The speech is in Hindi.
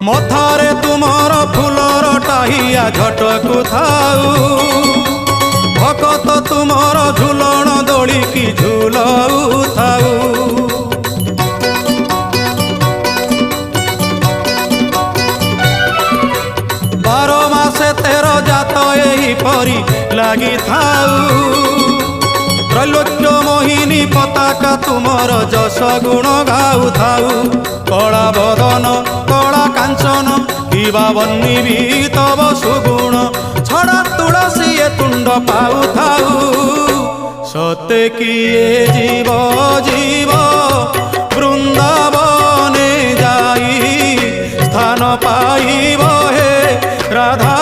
मथारे तुमर फूलर टाहिया झटकु थाऊ भकत तुमर झुलण दोड़ी की झुलऊ थाऊ। बारो मासे तेरो जात एही परी लागी थाऊ त्रैलोक्य मोहिनी पताका तुमर जस गुण गाऊ थाऊ। कला बदन कला कांचन किबा बन्नी भी तब सुगुण छड़ा तुलसी ए तुंड पाऊ थाऊ। सते किए जीव जीव वृंदावने जाई स्थान पाइब हे राधा।